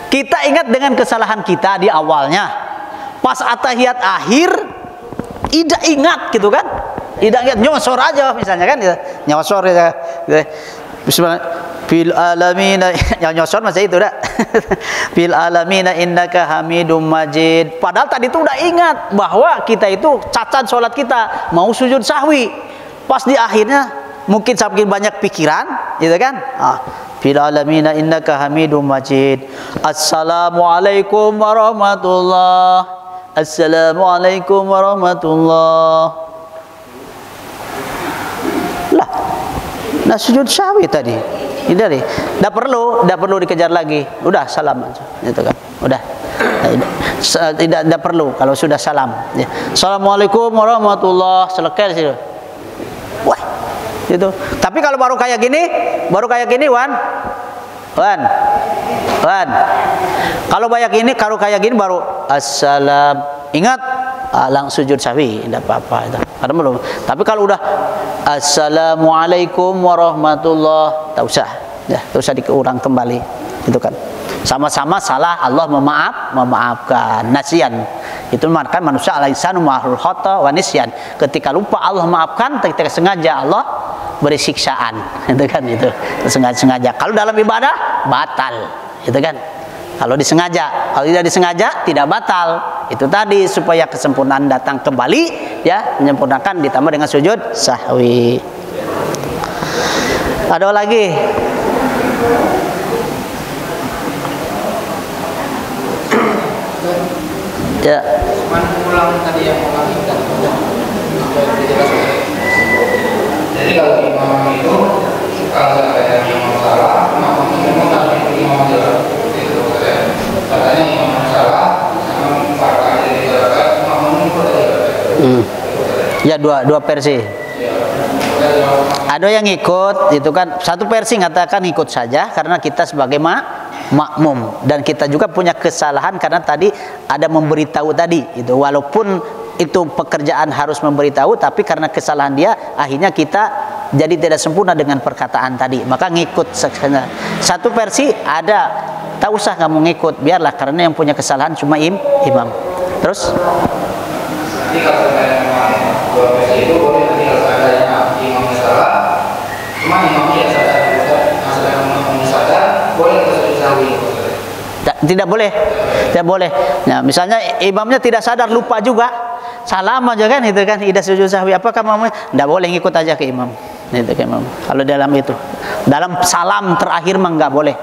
Kita ingat dengan kesalahan kita di awalnya. Pas atahiyat akhir tidak ingat gitu kan? Tidak ingat, nyosor aja misalnya kan gitu. Nyosor ya. Bismillah. Fil alamina, yang nyosor masih itu dah. Fil alamina innaka hamidum majid. Padahal tadi itu udah ingat bahwa kita itu cacat sholat kita, mau sujud sahwi. Pas di akhirnya mungkin saking banyak pikiran, gitu kan? Fil alamina innaka hamidum majid. Assalamualaikum warahmatullah. Assalamualaikum warahmatullah. Lah, nah sujud sahwi tadi. Tidak deh, tidak perlu dikejar lagi. Udah salam aja, gitu kan? Udah, tidak perlu kalau sudah salam. Ya. Assalamualaikum warahmatullah, selesai sih. Wah, itu. Tapi kalau baru kayak gini, Wan. Kalau kayak gini baru assalam. Ingat, langsung sujud sahwi, tidak apa-apa. Ada belum? Tapi kalau udah assalamualaikum warahmatullah, tak usah diulang kembali, itu kan. Sama-sama salah, Allah memaafkan. Nasyan itu memaafkan manusia alaihsanu ma'rul khata wa nisyan. Ketika lupa Allah maafkan, ketika sengaja Allah beri siksaan, itu kan itu. Sengaja. Kalau dalam ibadah batal, itu kan. Kalau disengaja, kalau tidak disengaja tidak batal. Itu tadi supaya kesempurnaan datang kembali, ya, menyempurnakan ditambah dengan sujud sahwi. Ada lagi? Ya. Ulang tadi yang mengakhirkan. Jadi kalau imam itu kalau ada imam salah, maka imam harus imam jalan. Katanya imam salah, sama pakar jadi jalan, imam menurut. Ya dua versi. Ada yang ikut, itu kan satu versi ngatakan ikut saja karena kita sebagai makmum, dan kita juga punya kesalahan karena tadi ada memberitahu tadi itu, walaupun itu pekerjaan harus memberitahu, tapi karena kesalahan dia akhirnya kita jadi tidak sempurna dengan perkataan tadi, maka ngikut. Satu versi ada, tak usah kamu ngikut, biarlah karena yang punya kesalahan cuma imam. Terus jadi kalau memang dua versi itu boleh, nanti kalau seandainya imamnya salah, cuma imamnya sadar, masalah imamnya sadar, boleh kita sujud sahwi. Tidak boleh. Nah, misalnya imamnya tidak sadar, lupa juga, salam aja kan, itu kan, tidak sujud sahwi. Apakah imamnya tidak boleh ngikut aja ke imam? Itu ke imam. Kalau dalam itu, dalam salam terakhir mah nggak boleh.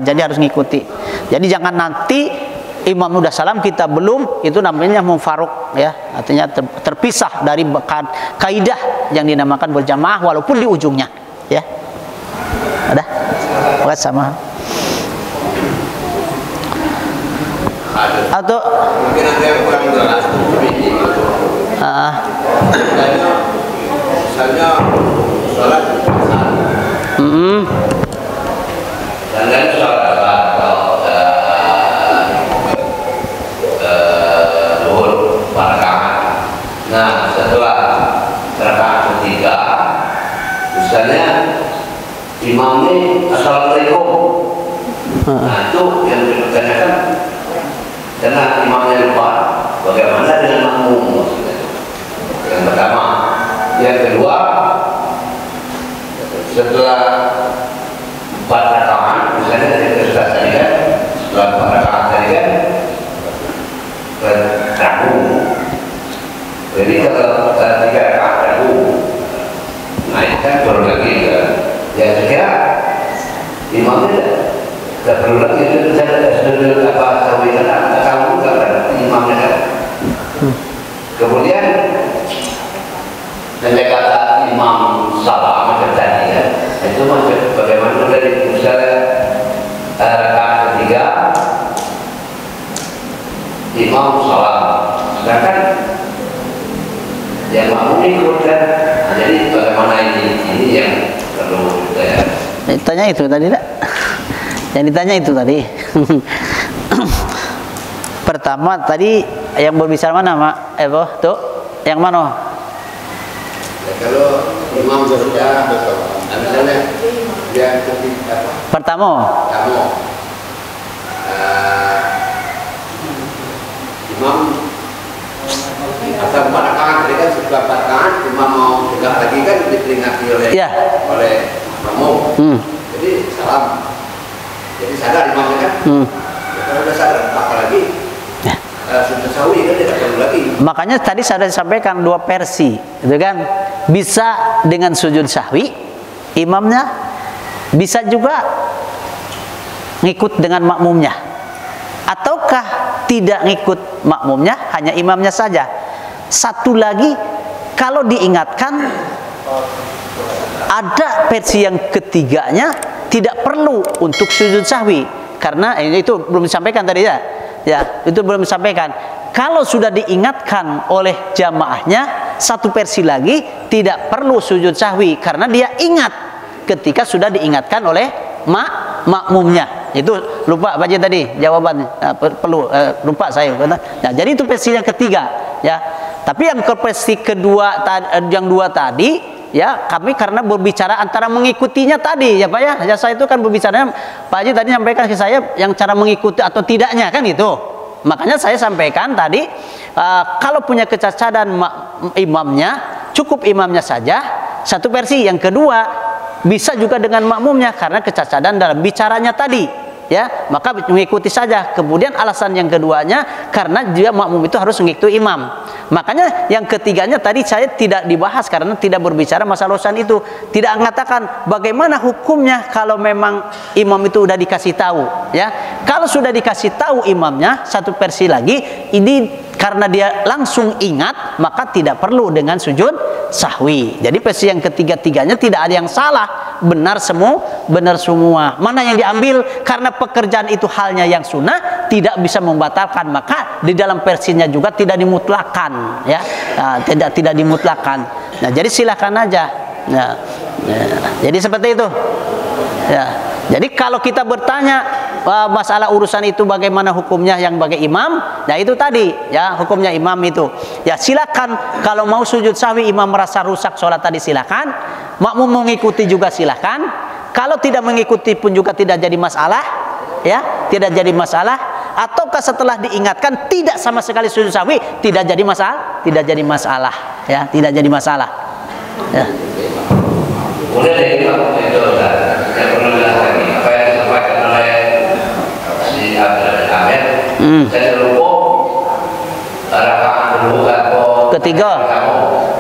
Jadi harus ngikuti. Jadi jangan nanti imam udah salam kita belum, itu namanya mufaruk, ya, artinya terpisah dari kaidah yang dinamakan berjamaah walaupun di ujungnya, ya. Ada? Buat sama. Atau mungkin ada yang kurang jelas seperti itu. Misalnya sholat dan lain sholat atau zuhur rakaat. Nah, setelah rakaat ketiga, misalnya imamnya assalamualaikum. Nah, itu yang dipertanyakan. Karena imamnya lupa, bagaimana dengan makmum? Yang pertama, yang kedua, setelah 4 rakaat, misalnya dari Ustaz tadi kan, setelah 4 rakaat tadi kan, ragu. Jadi kalau 3 rakaat ragu, nah itu kan baru lagi kan. Yang imamnya tidak perlu lagi itu sudah apa sawikan kamu kan imamnya kan. Kemudian dengan kata imam salah macam tadi ya, itu macam bagaimana dari misalnya rakaat ketiga imam salam, sedangkan yang makmum ikutkan. Nah, jadi bagaimana ini yang perlu saya tanya itu tadi tak? Yang ditanya itu tadi. Pertama tadi yang berbicara mana mak? Tuh yang mana? Ya, kalau imam sudah misalnya dia Pertama imam asal 4 rakaat tadi kan setelah 4 rakaat imam mau tegak lagi kan diperingati oleh makmum. Jadi salam. Jadi sadar imamnya kan. Ya, kalau udah sadar apalagi sujud sahwi kan tidak perlu lagi. Makanya tadi saya sampaikan 2 versi, itu kan? Bisa dengan sujud sahwi imamnya, bisa juga ngikut dengan makmumnya. Ataukah tidak ngikut makmumnya, hanya imamnya saja. Satu lagi, kalau diingatkan ada versi yang ketiganya tidak perlu untuk sujud sahwi, karena itu belum disampaikan tadi ya. Ya, itu belum disampaikan. Kalau sudah diingatkan oleh jamaahnya, satu versi lagi tidak perlu sujud sahwi karena dia ingat ketika sudah diingatkan oleh makmumnya. Itu lupa baca tadi jawabannya. Perlu lupa saya. Nah, jadi itu versi yang ketiga ya. Tapi yang ke versi kedua yang 2 tadi ya, kami karena berbicara antara mengikutinya tadi ya Pak ya. Ya saya itu kan berbicaranya Pak Haji tadi sampaikan ke saya yang cara mengikuti atau tidaknya kan itu. Makanya saya sampaikan tadi kalau punya kecacatan imamnya, cukup imamnya saja. Satu versi. Yang kedua, bisa juga dengan makmumnya karena kecacatan dalam bicaranya tadi ya, maka mengikuti saja. Kemudian alasan yang keduanya karena dia makmum itu harus mengikuti imam. Makanya yang ketiganya tadi saya tidak dibahas karena tidak berbicara masalah urusan itu. Tidak mengatakan bagaimana hukumnya kalau memang imam itu sudah dikasih tahu ya. Kalau sudah dikasih tahu imamnya, satu versi lagi, ini karena dia langsung ingat maka tidak perlu dengan sujud sahwi. Jadi versi yang ketiga-tiganya tidak ada yang salah, benar semua. Mana yang diambil karena pekerjaan itu halnya yang sunnah, tidak bisa membatalkan, maka di dalam versinya juga tidak dimutlakan ya. Nah, tidak dimutlakan. Nah, jadi silakan aja. Nah, jadi seperti itu. Ya. Jadi kalau kita bertanya masalah urusan itu bagaimana hukumnya yang sebagai imam, nah itu tadi ya hukumnya imam itu. Ya silakan kalau mau sujud sahwi imam merasa rusak sholat tadi silakan, makmum mengikuti juga silakan. Kalau tidak mengikuti pun juga tidak jadi masalah, ya tidak jadi masalah. Ataukah setelah diingatkan tidak sama sekali sujud sahwi, tidak jadi masalah, ya tidak jadi masalah. Ya. Boleh itu yang perlu dijelaskan apa yang disampaikan oleh si Abdul Amin. Saya lupa rakaat kedua atau ketiga.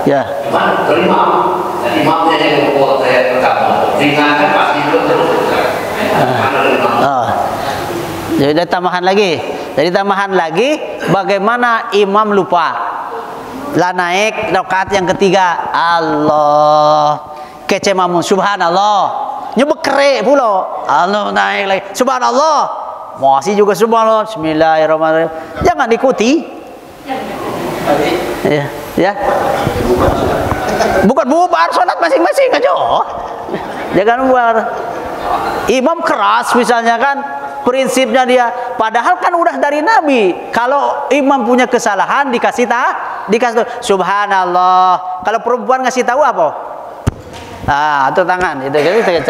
Ya. Cuman kelima, dan imamnya yang lupa saya pertama. Ringankan pasti itu terus. Jadi tambahan lagi. Bagaimana imam lupa? Lah naik rakaat yang ketiga, Allah kece mamun, subhanallah, nyebek kere pula, Allah naik lagi, subhanallah, masih juga subhanallah, bismillahirrahmanirrahim, jangan diikuti, ya, bukan bubar sholat masing-masing aja, jangan bubar, imam keras misalnya kan, prinsipnya dia, padahal kan udah dari Nabi, kalau imam punya kesalahan dikasih tahu, subhanallah, kalau perempuan ngasih tahu apa? Atau tangan itu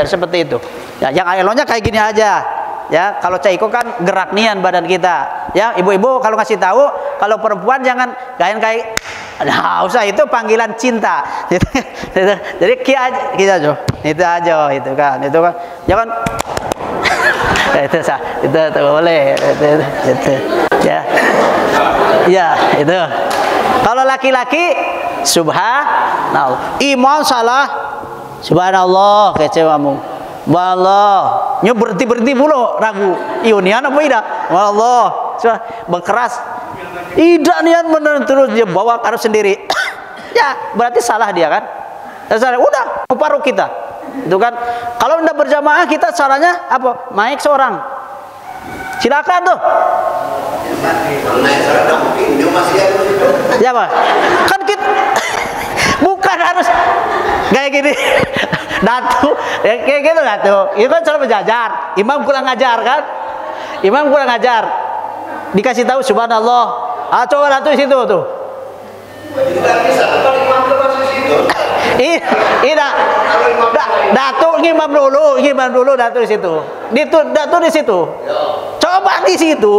seperti itu ya, yang elonya kayak gini aja ya. Kalau caiko kan gerak nian badan kita ya. Ibu-ibu kalau ngasih tahu, kalau perempuan jangan kayak nah usah, itu panggilan cinta jadi kita aja itu kan jangan itu boleh itu ya itu. Kalau laki-laki subhanallah, imam salah subhanallah kecewamu, Wallah, nyo berhenti mulu ragu. Iunian apa tidak? Wallah, berkeras. Tidak niat benar, terus dia bawa karena sendiri. Ya, berarti salah dia kan? Salah. Udah, paruh kita. Itu kan. Kalau tidak berjamaah kita caranya apa? Naik seorang. Silakan tuh. Naik seorang mungkin dia masih ada itu. Ya, Pak. Kan kita bukan harus kayak gini. Datu, ya, kayak gitu datu. Itu kan cara berjajar. Imam kurang ngajar kan? Imam kurang ngajar. Dikasih tahu subhanallah. Ah, coba datu situ tuh. Tidak bisa, kalau imam itu masih situ. Iya. Datu imam dulu datu di situ. Datu di situ. Coba di situ.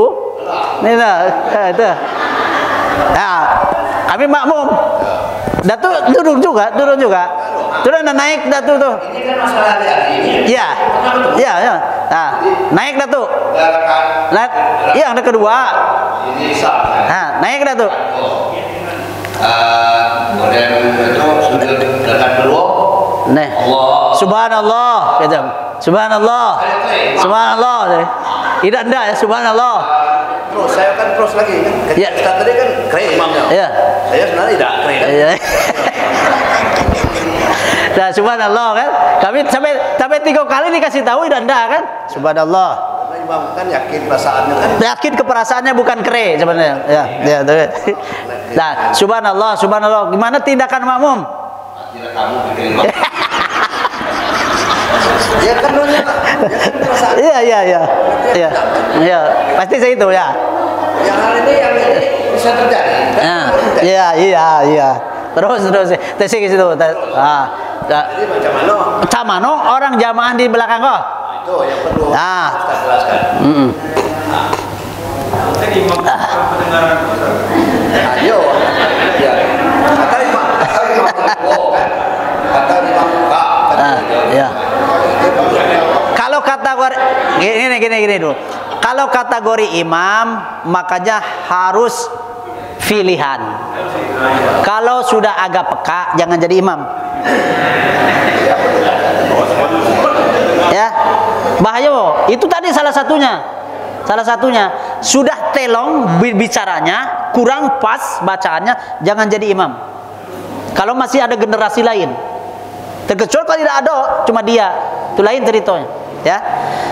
Nih nah, itu. Nah, kami makmum. Datu turun juga. Turun dan naik datu tuh. Ini kan masalah ini. Iya. Nah, naik datu. Iya, yang kedua. Ini sah. Nah, naik datu. Kemudian itu sujud dekat dulu. Nih. Subhanallah, kata. Subhanallah. Tidak ya, subhanallah. Terus saya kan terus lagi kan. Ya. Tadi kan keren imamnya. Iya. Saya sebenarnya tidak keren. Iya. Nah, subhanallah kan. Kami sampai 3 kali dikasih tahu dan enggak kan? Subhanallah. Karena imam kan yakin perasaannya kan. Yakin keperasaannya bukan kere sebenarnya. Ya. Nah, subhanallah. Gimana tindakan makmum? Tidak kamu bikin imam. Ya kan perasaan. Iya. Pasti saya itu ya. Yang hal ini bisa terjadi. Iya. Terus ke situ. Jadi macam mana orang jamaah di belakang kok? Itu yang perlu kita jelaskan. Ayo. Ya. Kata imam Ya. Kalau kategori gini dulu. Kalau kategori imam makanya harus pilihan. Kalau sudah agak peka jangan jadi imam. Ya. Bahaya, itu tadi salah satunya. Sudah telong bicaranya, kurang pas bacaannya, jangan jadi imam. Kalau masih ada generasi lain. Terkecuali kalau tidak ada, cuma dia. Itu lain ceritanya, ya.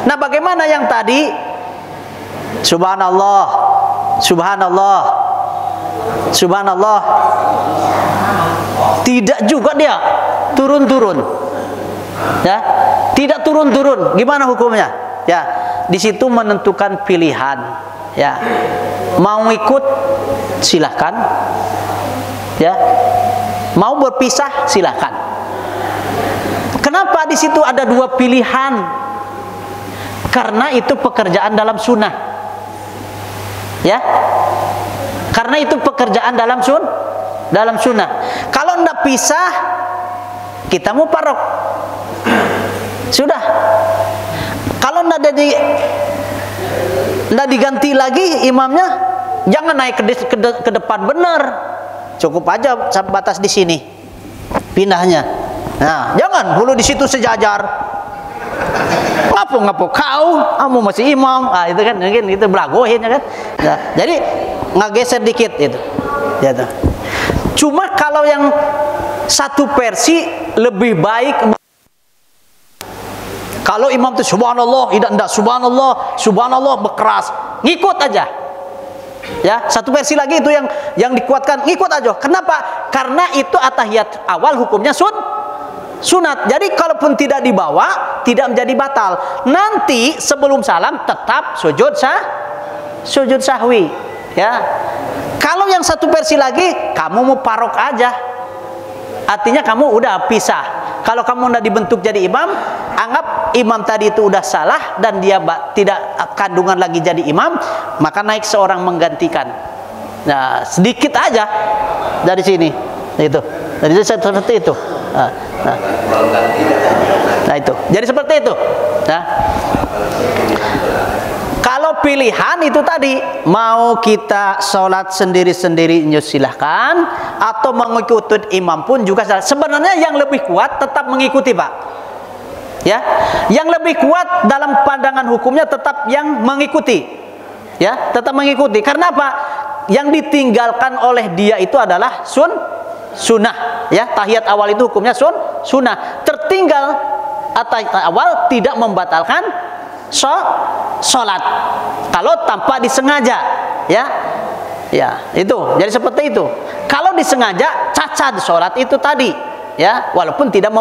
Nah, bagaimana yang tadi subhanallah. Tidak juga dia turun-turun. Ya. Tidak turun-turun. Gimana hukumnya? Ya. Di situ menentukan pilihan, ya. Mau ikut silahkan. Ya. Mau berpisah silahkan. Kenapa di situ ada 2 pilihan? Karena itu pekerjaan dalam sunnah. Ya. Karena itu pekerjaan dalam sunnah. Kalau ndak pisah, kita mau parok. Sudah. Kalau ndak diganti lagi imamnya, jangan naik ke depan benar. Cukup aja batas di sini. Pindahnya. Nah, jangan dulu di situ sejajar. Ngapo kamu masih imam. Ah, itu kan mungkin itu belagohin ya kan. Nah, jadi ngageser dikit itu. Ya tuh. Cuma kalau yang satu versi lebih baik kalau imam itu subhanallah, tidak subhanallah berkeras. Ngikut aja. Ya, satu versi lagi itu yang dikuatkan, ngikut aja. Kenapa? Karena itu atahiyat awal hukumnya sunat. Jadi kalaupun tidak dibawa tidak menjadi batal. Nanti sebelum salam tetap sujud sahwi, ya. Kalau yang satu versi lagi kamu mau parok aja. Artinya kamu udah pisah. Kalau kamu udah dibentuk jadi imam, anggap imam tadi itu udah salah dan dia tidak kandungan lagi jadi imam, maka naik seorang menggantikan. Nah, sedikit aja dari sini. Itu. Jadi seperti itu. Nah itu. Jadi seperti itu. Nah. Kalau pilihan itu tadi mau kita sholat sendiri-sendiri silahkan, atau mengikuti imam pun juga salah. Sebenarnya yang lebih kuat tetap mengikuti, Pak. Ya, yang lebih kuat dalam pandangan hukumnya tetap yang mengikuti. Ya, tetap mengikuti. Karena apa? Yang ditinggalkan oleh dia itu adalah sunnah. Ya, tahiyat awal itu hukumnya sunnah. Tertinggal tahiyat awal tidak membatalkan sholat kalau tanpa disengaja. Ya, itu. Jadi seperti itu. Kalau disengaja cacat sholat itu tadi, ya, walaupun tidak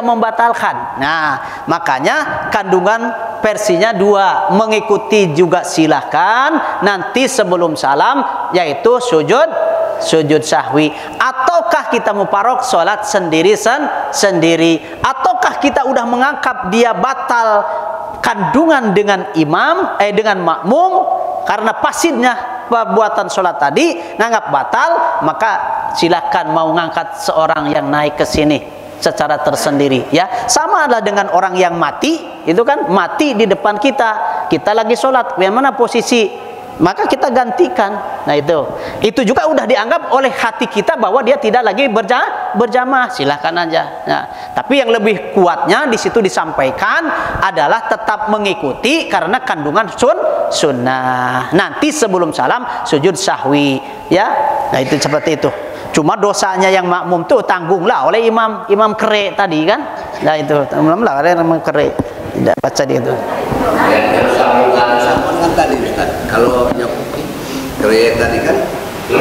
membatalkan. Nah, makanya kandungan versinya 2, mengikuti juga silahkan, nanti sebelum salam yaitu sujud sahwi. Ataukah kita muparok sholat sendiri ataukah kita udah menganggap dia batal kandungan dengan dengan makmum karena pasifnya perbuatan sholat tadi nganggap batal, maka silakan mau ngangkat seorang yang naik ke sini secara tersendiri. Ya, sama adalah dengan orang yang mati, itu kan mati di depan kita lagi sholat, bagaimana posisi? Maka kita gantikan. Nah, itu juga udah dianggap oleh hati kita bahwa dia tidak lagi berjamaah, silahkan aja. Nah, tapi yang lebih kuatnya di situ disampaikan adalah tetap mengikuti karena kandungan sunnah. Nanti sebelum salam sujud sahwi, ya. Nah, itu seperti itu. Cuma dosanya yang makmum tuh tanggunglah oleh imam kere tadi kan. Nah, itu tanggunglah oleh imam kere. Tidak baca dia itu. Sambungan tadi Ustaz. Kalau yang kere tadi kan itu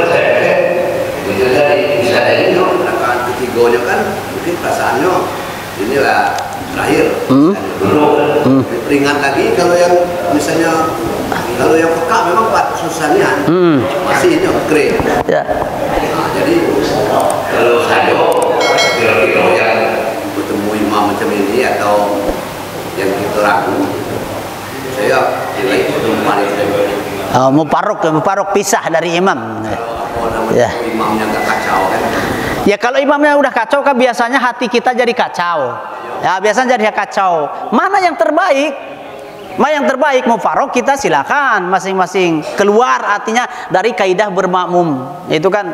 tadi bisa dari itu rakaat ketiganya kan mungkin perasaannya inilah terakhir. Peringat lagi kalau yang misalnya kalau yang peka memang Pak susahnya masih ini kere. Ya. Nah, jadi kalau saya kira-kira yang bertemu imam macam ini atau yang kita ragu, saya nilai itu muparok pisah dari imam. Ya. Imamnya nggak kacau kan? Ya, kalau imamnya udah kacau kan biasanya hati kita jadi kacau. Ya, biasanya jadi kacau. Mana yang terbaik? Mufarok kita silakan masing-masing keluar artinya dari kaidah bermakmum. Itu kan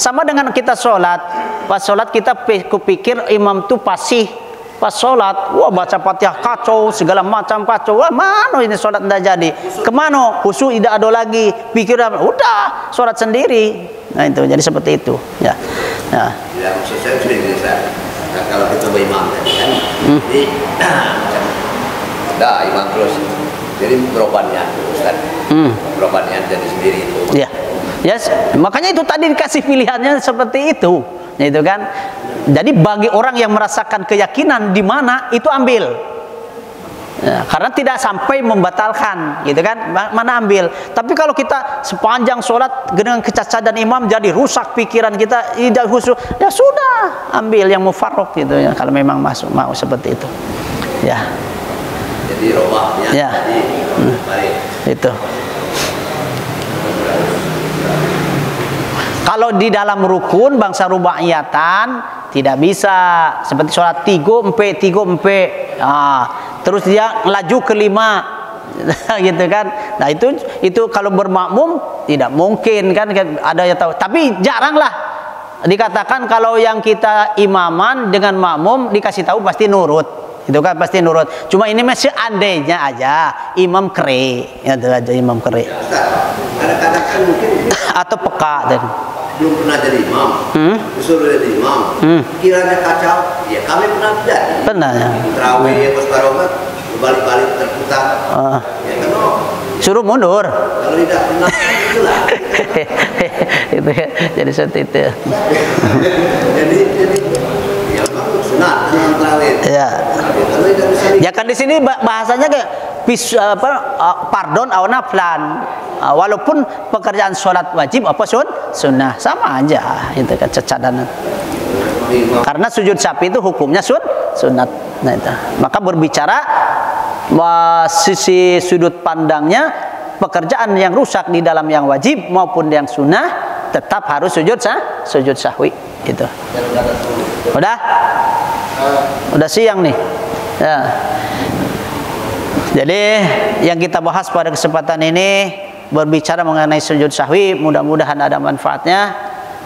sama dengan kita sholat. Pas sholat kita pikir imam tuh pasih. Pas sholat, wah baca Fatihah kacau, segala macam kacau. Wah, mana ini sholat tidak jadi? Kemana? Khusyuk tidak ada lagi. Pikiran, udah sholat sendiri. Nah, itu jadi seperti itu. Ya. Nah. Ya, maksud saya begini, nah, kalau kita berimam kan, jadi ada imam terus. Jadi berobatnya, Ustaz. Berobatnya jadi sendiri itu. Ya. Yes, makanya itu tadi dikasih pilihannya seperti itu. Itu kan. Jadi bagi orang yang merasakan keyakinan di mana itu ambil. Ya, karena tidak sampai membatalkan, gitu kan? Mana ambil. Tapi kalau kita sepanjang sholat dengan kecacatan imam jadi rusak pikiran kita, tidak khusyuk, ya sudah ambil yang mufarraq gitu ya. Kalau memang mau seperti itu, ya. Jadi robahnya. Ya. Baik. Itu. Kalau di dalam rukun bangsa rubaiyatan tidak bisa seperti sholat 3-4 terus dia laju ke 5 gitu kan. Nah, itu kalau bermakmum tidak mungkin kan, ada yang tahu. Tapi jaranglah dikatakan kalau yang kita imaman dengan makmum dikasih tahu pasti nurut. Itu kan pasti nurut. Cuma ini masih andainya aja imam kere, itu aja imam kere. Kadang-kadang kan mungkin atau peka dan belum pernah jadi imam, disuruh jadi imam, kiranya kacau, ya kami pernah jadi. Pernah ya. Terawih, pas barobat, balik-balik terputar. Ya kan, suruh mundur. Kalau tidak pernah, itulah. Itu ya, jadi seperti itu. jadi ya bang sunat dengan terawih. Ya. Ya kan di sini bahasanya kayak pardon au naflan. Walaupun pekerjaan sholat wajib apa sunnah sama aja itu kan cacatan. Karena sujud sahwi itu hukumnya sunat. Nah, itu. Maka berbicara sisi sudut pandangnya pekerjaan yang rusak di dalam yang wajib maupun yang sunnah tetap harus sujud sahwi itu. Udah siang nih. Ya. Jadi yang kita bahas pada kesempatan ini berbicara mengenai sujud sahwi, mudah-mudahan ada manfaatnya.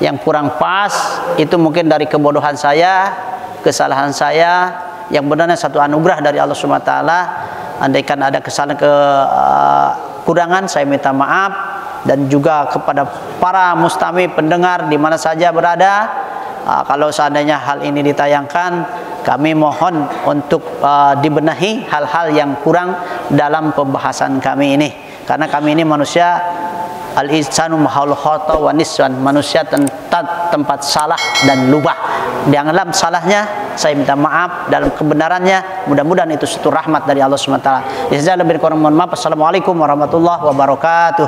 Yang kurang pas itu mungkin dari kebodohan saya, kesalahan saya. yang benarnya satu anugerah dari Allah Subhanahu wa taala. Andaikan ada kesalahan kekurangan, saya minta maaf, dan juga kepada para mustami pendengar di mana saja berada, kalau seandainya hal ini ditayangkan, kami mohon untuk dibenahi hal-hal yang kurang dalam pembahasan kami ini, karena kami ini manusia al-insanu mahal khata wa nisyan, manusia tempat salah dan lupa. Dalam salahnya saya minta maaf, dalam kebenarannya mudah-mudahan itu suatu rahmat dari Allah Subhanahu wa taala. Jazakallahu lebih kurang mohon maaf. Assalamualaikum warahmatullahi wabarakatuh.